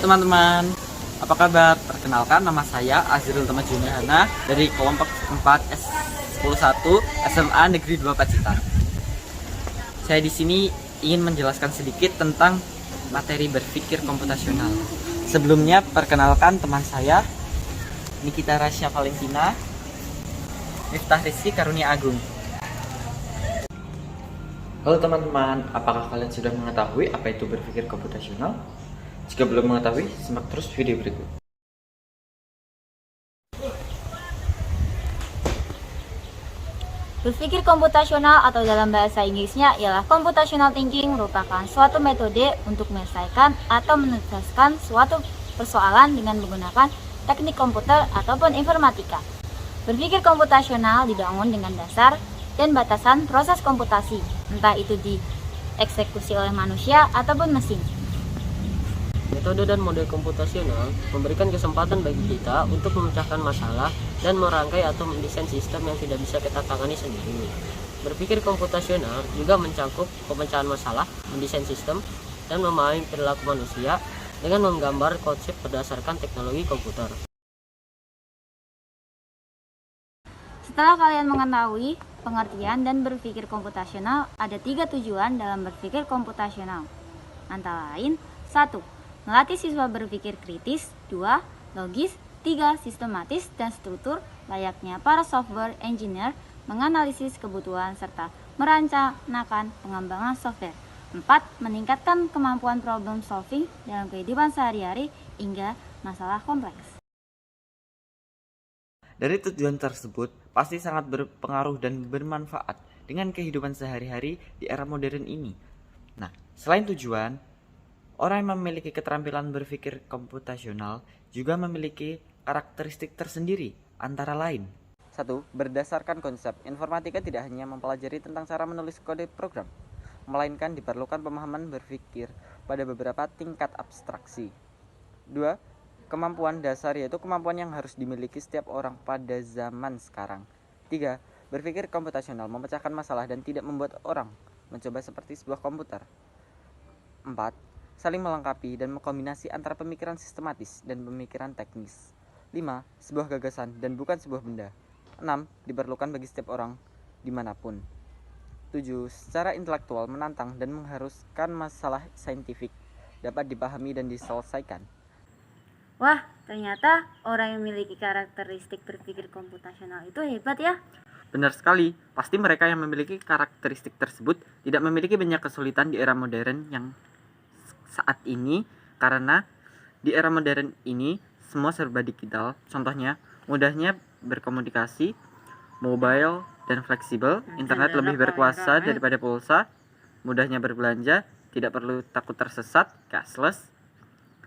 teman-teman, apa kabar? Perkenalkan, nama saya Azrul Tamajunihana dari kelompok 4 S101 SMA Negeri 2 Pacitan. Saya di sini ingin menjelaskan sedikit tentang materi berpikir komputasional. Sebelumnya, perkenalkan teman saya Nikita Rasya Valentina, Miftah Rizky Karunia Agung. Halo teman-teman, apakah kalian sudah mengetahui apa itu berpikir komputasional? Jika belum mengetahui, simak terus video berikut. Berpikir komputasional atau dalam bahasa Inggrisnya ialah computational thinking, merupakan suatu metode untuk menyelesaikan atau menuntaskan suatu persoalan dengan menggunakan teknik komputer ataupun informatika. Berpikir komputasional dibangun dengan dasar dan batasan proses komputasi, entah itu dieksekusi oleh manusia ataupun mesin. Metode dan model komputasional memberikan kesempatan bagi kita untuk memecahkan masalah dan merangkai atau mendesain sistem yang tidak bisa kita tangani sendiri. Berpikir komputasional juga mencakup pemecahan masalah, mendesain sistem, dan memahami perilaku manusia dengan menggambar konsep berdasarkan teknologi komputer. Setelah kalian mengetahui pengertian dan berpikir komputasional, ada 3 tujuan dalam berpikir komputasional. Antara lain, 1. Melatih siswa berpikir kritis, 2. Logis, 3. Sistematis dan struktur layaknya para software engineer menganalisis kebutuhan serta merencanakan pengembangan software. 4. Meningkatkan kemampuan problem solving dalam kehidupan sehari-hari hingga masalah kompleks. Dari tujuan tersebut, pasti sangat berpengaruh dan bermanfaat dengan kehidupan sehari-hari di era modern ini. Nah, selain tujuan, orang yang memiliki keterampilan berpikir komputasional juga memiliki karakteristik tersendiri, antara lain. 1. Berdasarkan konsep, informatika tidak hanya mempelajari tentang cara menulis kode program, melainkan diperlukan pemahaman berpikir pada beberapa tingkat abstraksi. 2. Kemampuan dasar, yaitu kemampuan yang harus dimiliki setiap orang pada zaman sekarang. 3. Berpikir komputasional memecahkan masalah dan tidak membuat orang mencoba seperti sebuah komputer. 4. Saling melengkapi dan mengkombinasi antara pemikiran sistematis dan pemikiran teknis. 5. Sebuah gagasan dan bukan sebuah benda. 6. Diperlukan bagi setiap orang dimanapun. 7. Secara intelektual menantang dan mengharuskan masalah saintifik dapat dipahami dan diselesaikan. Wah, ternyata orang yang memiliki karakteristik berpikir komputasional itu hebat ya. Benar sekali, pasti mereka yang memiliki karakteristik tersebut tidak memiliki banyak kesulitan di era modern yang saat ini, karena di era modern ini semua serba digital. Contohnya, mudahnya berkomunikasi, mobile dan fleksibel, internet lebih berkuasa daripada pulsa, mudahnya berbelanja, tidak perlu takut tersesat, cashless,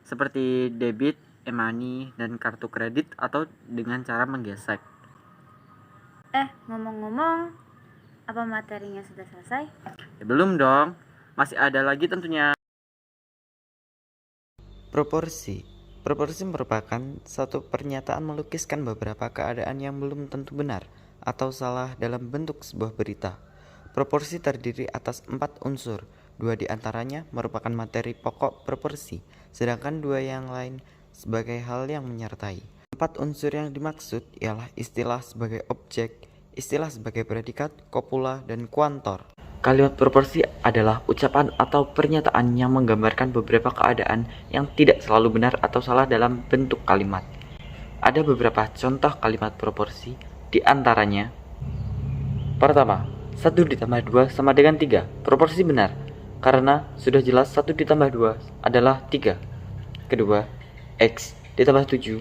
seperti debit, e-money, dan kartu kredit atau dengan cara menggesek. Ngomong-ngomong, apa materinya sudah selesai? Ya, belum dong, masih ada lagi tentunya. Proporsi. Proporsi merupakan satu pernyataan melukiskan beberapa keadaan yang belum tentu benar atau salah dalam bentuk sebuah berita. Proporsi terdiri atas 4 unsur. 2 diantaranya merupakan materi pokok proporsi, sedangkan 2 yang lain sebagai hal yang menyertai. 4 unsur yang dimaksud ialah istilah sebagai objek, istilah sebagai predikat, kopula, dan kuantor. Kalimat proporsi adalah ucapan atau pernyataan yang menggambarkan beberapa keadaan yang tidak selalu benar atau salah dalam bentuk kalimat. Ada beberapa contoh kalimat proporsi, di antaranya: pertama, 1 ditambah 2 sama dengan 3. Proporsi benar, karena sudah jelas 1 ditambah 2 adalah 3. Kedua, X ditambah 7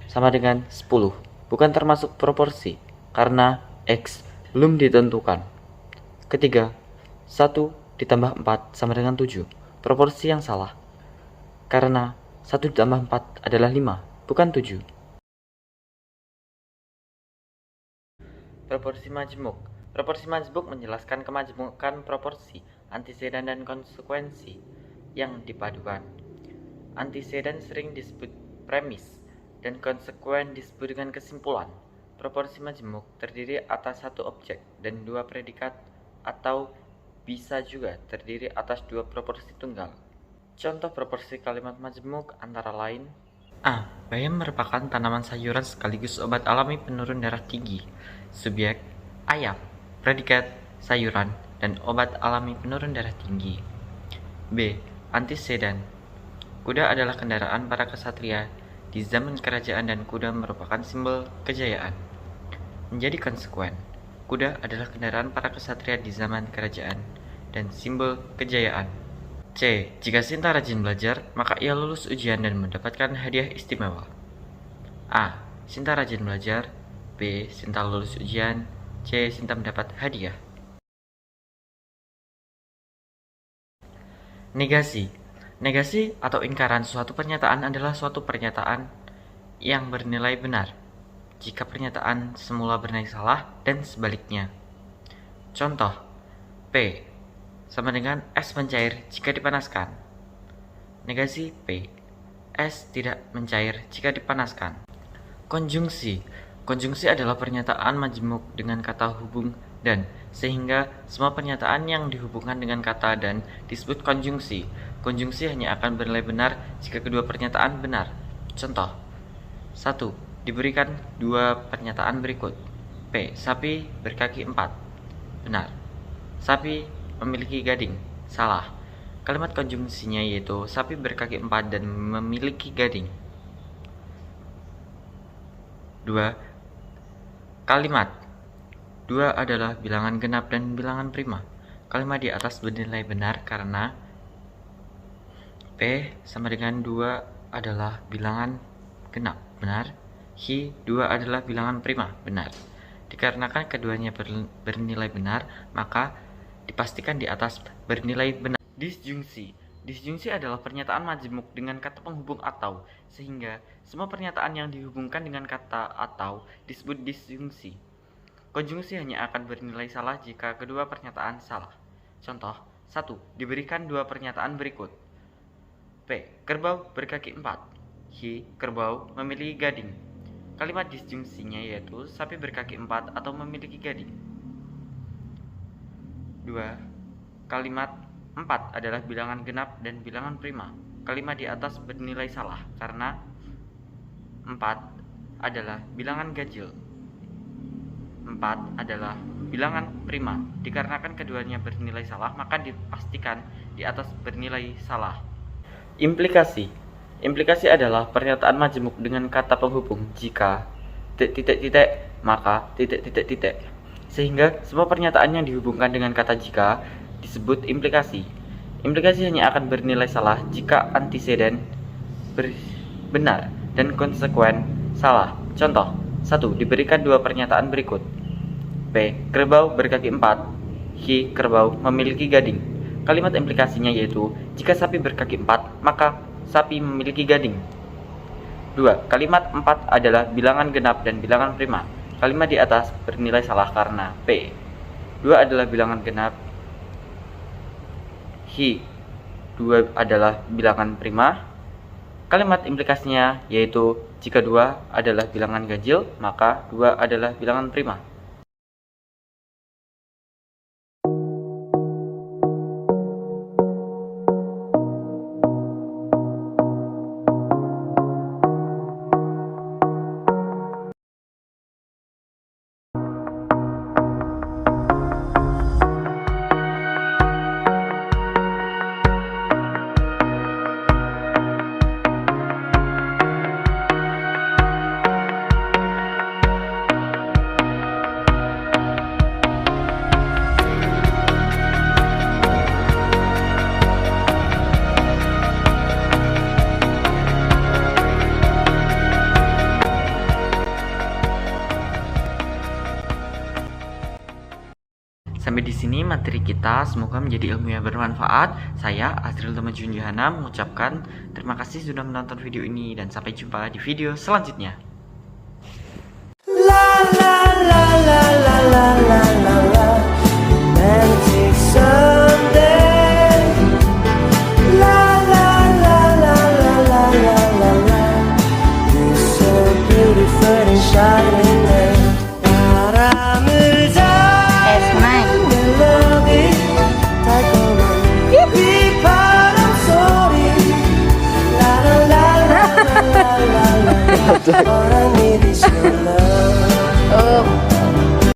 sama dengan 10. Bukan termasuk proporsi, karena X belum ditentukan. Ketiga, 1 ditambah 4 sama dengan 7. Proporsi yang salah, karena 1 ditambah 4 adalah 5, bukan 7. Proporsi majmuk. Proporsi majmuk menjelaskan kemajmukan proporsi, anteseden dan konsekuensi yang dipadukan. Anteseden sering disebut premis, dan konsekuen disebut dengan kesimpulan. Proporsi majmuk terdiri atas 1 objek dan 2 predikat, atau bisa juga terdiri atas 2 proporsi tunggal. Contoh proporsi kalimat majemuk antara lain: A. Bayam merupakan tanaman sayuran sekaligus obat alami penurun darah tinggi. Subjek: ayam. Predikat: sayuran dan obat alami penurun darah tinggi. B. Anteseden. Kuda adalah kendaraan para kesatria di zaman kerajaan dan kuda merupakan simbol kejayaan. Menjadi konsekuen, kuda adalah kendaraan para kesatria di zaman kerajaan dan simbol kejayaan. C. Jika Sinta rajin belajar, maka ia lulus ujian dan mendapatkan hadiah istimewa. A. Sinta rajin belajar. B. Sinta lulus ujian. C. Sinta mendapat hadiah. Negasi. Negasi atau ingkaran suatu pernyataan adalah suatu pernyataan yang bernilai benar jika pernyataan semula bernilai salah dan sebaliknya. Contoh: P sama dengan es mencair jika dipanaskan. Negasi P: es tidak mencair jika dipanaskan. Konjungsi. Konjungsi adalah pernyataan majemuk dengan kata hubung dan, sehingga semua pernyataan yang dihubungkan dengan kata dan disebut konjungsi. Konjungsi hanya akan bernilai benar jika kedua pernyataan benar. Contoh: 1. Diberikan dua pernyataan berikut. P. Sapi berkaki 4. Benar. Sapi memiliki gading. Salah. Kalimat konjungsinya yaitu sapi berkaki 4 dan memiliki gading. 2. Kalimat 2 adalah bilangan genap dan bilangan prima. Kalimat di atas bernilai benar karena P sama dengan 2 adalah bilangan genap. Benar. Hi 2 adalah bilangan prima. Benar. Dikarenakan keduanya bernilai benar, maka dipastikan di atas bernilai benar. Disjungsi. Disjungsi adalah pernyataan majemuk dengan kata penghubung atau, sehingga semua pernyataan yang dihubungkan dengan kata atau disebut disjungsi. Konjungsi hanya akan bernilai salah jika kedua pernyataan salah. Contoh: 1. Diberikan dua pernyataan berikut. P. Kerbau berkaki 4. Hi. Kerbau memiliki gading. Kalimat disjungsinya yaitu sapi berkaki 4 atau memiliki gading. 2. Kalimat 4 adalah bilangan genap dan bilangan prima. Kalimat di atas bernilai salah karena 4 adalah bilangan ganjil. 4 adalah bilangan prima. Dikarenakan keduanya bernilai salah, maka dipastikan di atas bernilai salah. Implikasi. Implikasi adalah pernyataan majemuk dengan kata penghubung jika ... maka ... sehingga semua pernyataan yang dihubungkan dengan kata jika disebut implikasi. Implikasi hanya akan bernilai salah jika anteseden benar dan konsekuen salah. Contoh: 1. Diberikan dua pernyataan berikut. P. Kerbau berkaki 4. Hi. Kerbau memiliki gading. Kalimat implikasinya yaitu jika sapi berkaki 4, maka sapi memiliki gading. 2. Kalimat 4 adalah bilangan genap dan bilangan prima. Kalimat di atas bernilai salah karena P. 2 adalah bilangan genap. Hi. 2 adalah bilangan prima. Kalimat implikasinya yaitu jika 2 adalah bilangan ganjil, maka 2 adalah bilangan prima. Sampai di sini materi kita, semoga menjadi ilmu yang bermanfaat. Saya Azril Tamajun Johana mengucapkan terima kasih sudah menonton video ini dan sampai jumpa di video selanjutnya. La la la la la la la la la Romantic Sunday. La la la la la la la la la You're so beautiful and shining there. 바람을 달고 달콤한 휘파람 소리 All I need is